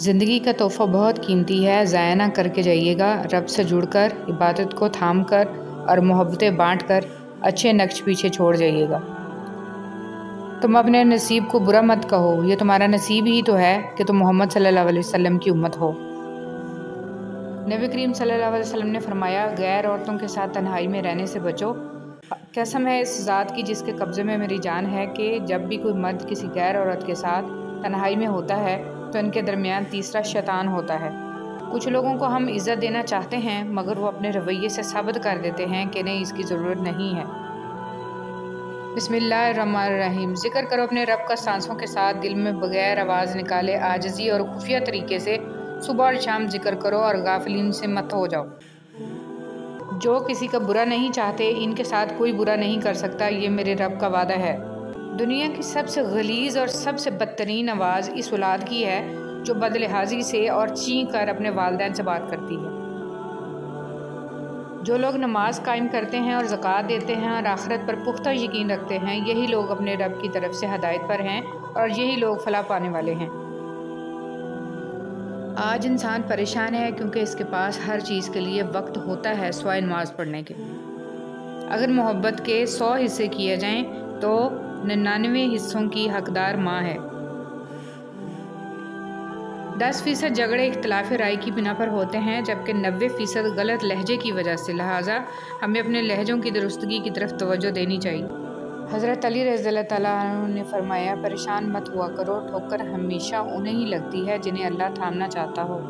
ज़िंदगी का तोहफ़ा बहुत कीमती है, ज़ाया ना करके जाइएगा। रब से जुड़कर, इबादत को थाम कर और मोहब्बतें बाँट कर अच्छे नक्श पीछे छोड़ जाइएगा। तुम अपने नसीब को बुरा मत कहो, ये तुम्हारा नसीब ही तो है कि तुम मोहम्मद सल्लल्लाहु अलैहि वसल्लम की उम्मत हो। नबी करीम सल्लल्लाहु अलैहि वसल्लम ने फरमाया, गैर औरतों के साथ तन्हाई में रहने से बचो। कसम है इस ज़ात की जिसके कब्ज़े में मेरी जान है कि जब भी कोई मर्द किसी गैर औरत के साथ तन्हाई में होता है तो इनके दरमियान तीसरा शैतान होता है। कुछ लोगों को हम इज़्ज़त देना चाहते हैं मगर वो अपने रवैये से साबित कर देते हैं कि नहीं, इसकी ज़रूरत नहीं है। बिस्मिल्लाहिर्रहमानिर्रहीम। ज़िक्र करो अपने रब का सांसों के साथ, दिल में बगैर आवाज़ निकाले आजिज़ी और खुफिया तरीके से सुबह और शाम ज़िक्र करो और गाफिलीन से मत हो जाओ। जो किसी का बुरा नहीं चाहते, इनके साथ कोई बुरा नहीं कर सकता, ये मेरे रब का वादा है। दुनिया की सबसे गलीज़ और सबसे बदतरीन आवाज़ इस औलाद की है जो बदलिहाजी से और चीं कर अपने वालिदैन से बात करती है। जो लोग नमाज कायम करते हैं और ज़कात देते हैं और आखिरत पर पुख्ता यकीन रखते हैं, यही लोग अपने रब की तरफ से हदायत पर हैं और यही लोग फलाह पाने वाले हैं। आज इंसान परेशान है क्योंकि इसके पास हर चीज़ के लिए वक्त होता है सिवाय नमाज पढ़ने के। अगर मोहब्बत के 100 हिस्से किए जाएं तो 99 हिस्सों की हकदार माँ है। 10% झगड़े इख्तिलाफ राय की बिना पर होते हैं जबकि 90% गलत लहजे की वजह से। लिहाजा हमें अपने लहजों की दुरुस्तगी की तरफ तवज्जो देनी चाहिए। हज़रत अली रज़ियल्लाहु तआला अन्हु ने फरमाया, परेशान मत हुआ करो, ठोकर हमेशा उन्हें ही लगती है जिन्हें अल्लाह थामना चाहता हो।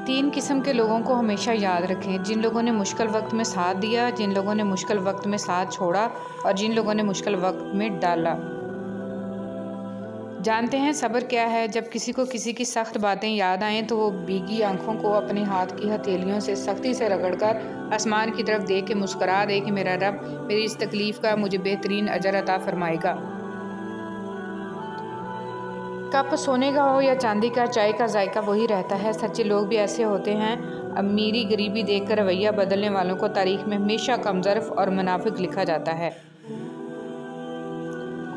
3 किस्म के लोगों को हमेशा याद रखें, जिन लोगों ने मुश्किल वक्त में साथ दिया, जिन लोगों ने मुश्किल वक्त में साथ छोड़ा और जिन लोगों ने मुश्किल वक्त में डाला। जानते हैं सब्र क्या है? जब किसी को किसी की सख्त बातें याद आएं तो वो भीगी आंखों को अपने हाथ की हथेलियों से सख्ती से रगड़कर आसमान की तरफ देख के मुस्करा दे कि मेरा रब मेरी इस तकलीफ़ का मुझे बेहतरीन अजर अता फरमाएगा। कप सोने का हो या चांदी का, चाय का जायका वही रहता है। सच्चे लोग भी ऐसे होते हैं। अमीरी गरीबी देखकर रवैया बदलने वालों को तारीख में हमेशा कमज़र्फ और मुनाफिक लिखा जाता है।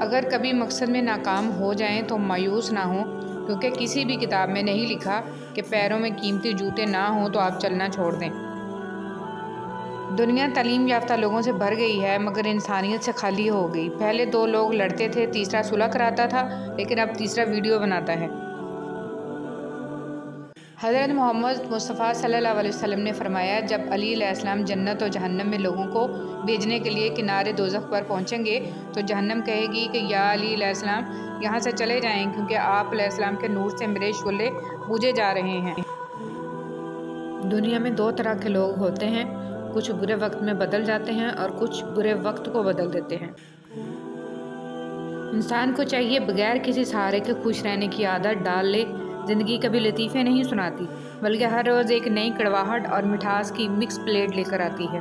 अगर कभी मकसद में नाकाम हो जाएं तो मायूस ना हो, क्योंकि किसी भी किताब में नहीं लिखा कि पैरों में कीमती जूते ना हों तो आप चलना छोड़ दें। दुनिया तालीम याफ्ता लोगों से भर गई है मगर इंसानियत से खाली हो गई। पहले 2 लोग लड़ते थे, तीसरा सुलह कराता था, लेकिन अब तीसरा वीडियो बनाता है। हज़रत मोहम्मद मुस्तफ़ा सल्लल्लाहु अलैहि वसल्लम ने फरमाया, जब अली अलैहिस्सलाम जन्नत और जहन्नम में लोगों को भेजने के लिए किनारे दोज़ख पर पहुंचेंगे तो जहन्नम कहेगी कि या अली अलैहिस्सलाम, यहाँ से चले जाएं क्योंकि आप अलैहिस्सलाम के नूर से मेरे शोले बुझे जा रहे हैं। दुनिया में 2 तरह के लोग होते हैं, कुछ बुरे वक्त में बदल जाते हैं और कुछ बुरे वक्त को बदल देते हैं। इंसान को चाहिए बगैर किसी सहारे के खुश रहने की आदत डाल ले। ज़िंदगी कभी लतीफ़े नहीं सुनाती बल्कि हर रोज़ एक नई कड़वाहट और मिठास की मिक्स प्लेट लेकर आती है।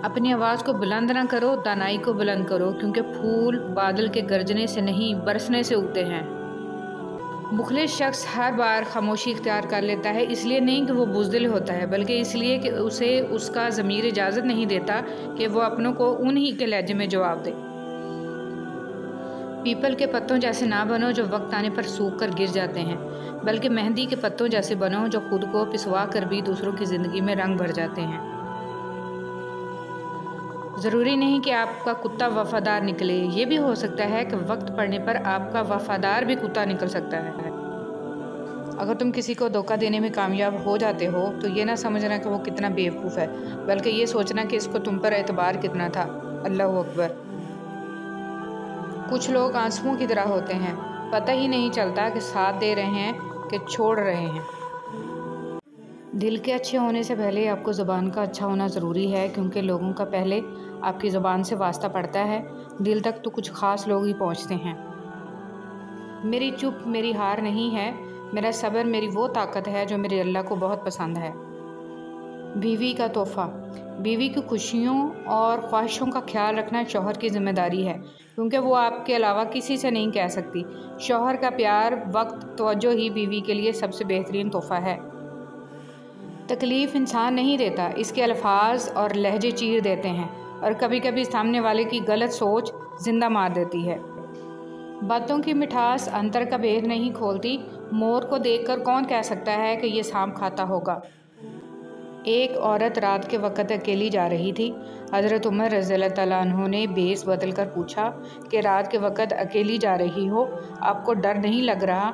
अपनी आवाज़ को बुलंद ना करो, दानाई को बुलंद करो, क्योंकि फूल बादल के गरजने से नहीं बरसने से उगते हैं। मुखलिस शख्स हर बार खामोशी इख्तियार कर लेता है, इसलिए नहीं कि वो बुज़दिल होता है बल्कि इसलिए कि उसे उसका ज़मीर इजाज़त नहीं देता कि वो अपनों को उन्हीं के लहजे में जवाब दे। पीपल के पत्तों जैसे ना बनो जो वक्त आने पर सूख कर गिर जाते हैं, बल्कि मेहंदी के पत्तों जैसे बनो जो खुद को पिसवा कर भी दूसरों की ज़िंदगी में रंग भर जाते हैं। ज़रूरी नहीं कि आपका कुत्ता वफ़ादार निकले, ये भी हो सकता है कि वक्त पड़ने पर आपका वफ़ादार भी कुत्ता निकल सकता है। अगर तुम किसी को धोखा देने में कामयाब हो जाते हो तो ये ना समझना कि वो कितना बेवकूफ़ है, बल्कि ये सोचना कि इसको तुम पर एतबार कितना था। अल्लाहु अकबर। कुछ लोग आंसुओं की तरह होते हैं, पता ही नहीं चलता कि साथ दे रहे हैं कि छोड़ रहे हैं। दिल के अच्छे होने से पहले आपको ज़ुबान का अच्छा होना ज़रूरी है, क्योंकि लोगों का पहले आपकी ज़ुबान से वास्ता पड़ता है। दिल तक तो कुछ ख़ास लोग ही पहुंचते हैं। मेरी चुप मेरी हार नहीं है, मेरा सब्र मेरी वो ताकत है जो मेरे अल्लाह को बहुत पसंद है। बीवी का तोहफ़ा। बीवी की खुशियों और ख्वाहिशों का ख्याल रखना शौहर की ज़िम्मेदारी है, क्योंकि वो आपके अलावा किसी से नहीं कह सकती। शौहर का प्यार, वक्त, तवज्जो ही बीवी के लिए सबसे बेहतरीन तोहफ़ा है। तकलीफ़ इंसान नहीं देता, इसके अल्फाज और लहजे चीर देते हैं और कभी कभी सामने वाले की गलत सोच जिंदा मार देती है। बातों की मिठास अंतर का भेद नहीं खोलती। मोर को देखकर कौन कह सकता है कि ये सांप खाता होगा। एक औरत रात के वक़्त अकेली जा रही थी। हज़रत उमर रज़ियल्लाहु तआला अन्हु ने भेस बदल कर पूछा कि रात के वक़्त अकेली जा रही हो, आपको डर नहीं लग रहा?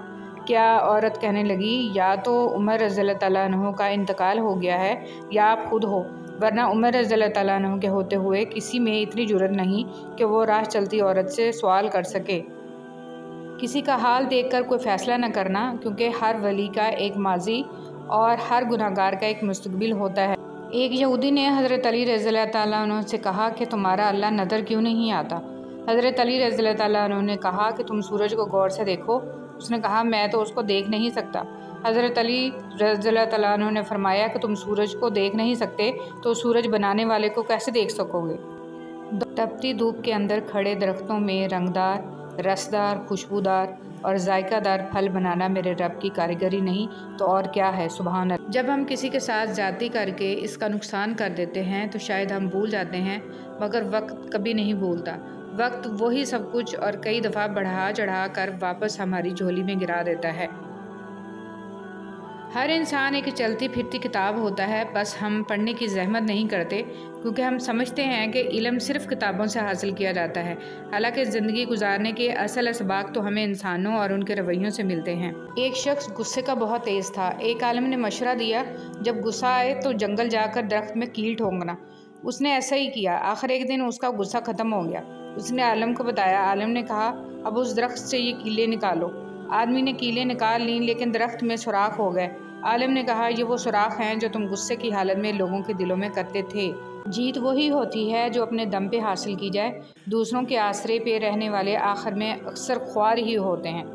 क्या औरत कहने लगी, या तो उमर रज़ियल्लाहु तआला अन्हु का इंतकाल हो गया है या आप खुद हो, वरना उमर रज़ियल्लाहु तआला अन्हु के होते हुए किसी में इतनी जुर्रत नहीं कि वो राह चलती औरत से सवाल कर सके। किसी का हाल देखकर कोई फ़ैसला न करना, क्योंकि हर वली का एक माजी और हर गुनहगार का एक मुस्तकबिल होता है। एक यहूदी ने हज़रत अली रज़ियल्लाहु तआला अन्हु से कहा कि तुम्हारा अल्लाह नज़र क्यों नहीं आता? हज़रत अली रज़ियल्लाहु तआला अन्हु ने कहा कि तुम सूरज को गौर से देखो। उसने कहा, मैं तो उसको देख नहीं सकता। हज़रत अली रज़ियल्लाहु तआला अन्हु ने फरमाया कि तुम सूरज को देख नहीं सकते तो सूरज बनाने वाले को कैसे देख सकोगे? तपती धूप के अंदर खड़े दरख्तों में रंगदार, रसदार, खुशबूदार और जायकादार फल बनाना मेरे रब की कारीगरी नहीं तो और क्या है। सुभान अल्लाह। जब हम किसी के साथ ज़्यादती करके इसका नुकसान कर देते हैं तो शायद हम भूल जाते हैं, मगर वक्त कभी नहीं भूलता। वक्त वही सब कुछ और कई दफ़ा बढ़ा चढ़ा कर वापस हमारी झोली में गिरा देता है। हर इंसान एक चलती फिरती किताब होता है, बस हम पढ़ने की ज़हमत नहीं करते क्योंकि हम समझते हैं कि इल्म सिर्फ़ किताबों से हासिल किया जाता है। हालांकि ज़िंदगी गुजारने के असल असबाक तो हमें इंसानों और उनके रवैयों से मिलते हैं। एक शख्स गुस्से का बहुत तेज़ था। एक आलिम ने मशवरा दिया, जब गुस्सा आए तो जंगल जाकर दरख्त में कील ठोंकना। उसने ऐसा ही किया। आखिर एक दिन उसका गुस्सा ख़त्म हो गया। उसने आलिम को बताया। आलिम ने कहा, अब उस दरख्त से ये कीलें निकालो। आदमी ने कीलें निकाल लीं, लेकिन दरख्त में सुराख हो गए। आलिम ने कहा, ये वो सुराख हैं जो तुम गुस्से की हालत में लोगों के दिलों में करते थे। जीत वही होती है जो अपने दम पे हासिल की जाए। दूसरों के आसरे पे रहने वाले आखिर में अक्सर ख्वार ही होते हैं।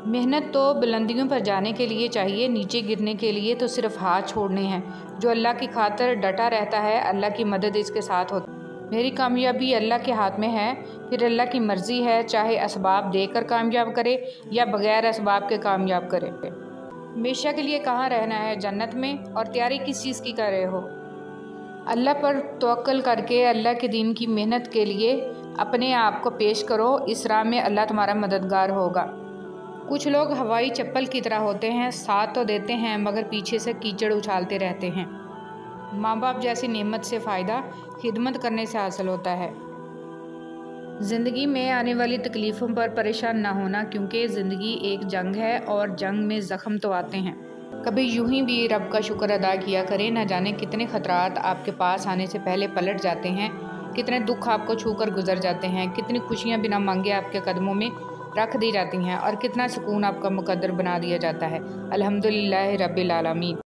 मेहनत तो बुलंदियों पर जाने के लिए चाहिए, नीचे गिरने के लिए तो सिर्फ हाथ छोड़ने हैं। जो अल्लाह की खातिर डटा रहता है, अल्लाह की मदद इसके साथ होती है। मेरी कामयाबी अल्लाह के हाथ में है, फिर अल्लाह की मर्ज़ी है, चाहे असबाब देकर कामयाब करे या बग़ैर असबाब के कामयाब करे। हमेशा के लिए कहाँ रहना है? जन्नत में। और तैयारी किस चीज़ की कर रहे हो? अल्लाह पर तवक्कल करके अल्लाह के दीन की मेहनत के लिए अपने आप को पेश करो। इस राह में अल्लाह तुम्हारा मददगार होगा। कुछ लोग हवाई चप्पल की तरह होते हैं, साथ तो देते हैं मगर पीछे से कीचड़ उछालते रहते हैं। माँ बाप जैसी नेमत से फ़ायदा खिदमत करने से हासिल होता है। ज़िंदगी में आने वाली तकलीफ़ों पर परेशान ना होना, क्योंकि ज़िंदगी एक जंग है और जंग में ज़ख्म तो आते हैं। कभी यूं ही भी रब का शुक्र अदा किया करें। ना जाने कितने ख़तरात आपके पास आने से पहले पलट जाते हैं, कितने दुख आपको छूकर गुजर जाते हैं, कितनी खुशियाँ बिना मांगे आपके कदमों में रख दी जाती हैं और कितना सुकून आपका मुकद्दर बना दिया जाता है। अल्हम्दुलिल्लाह रब्बिल आलमीन।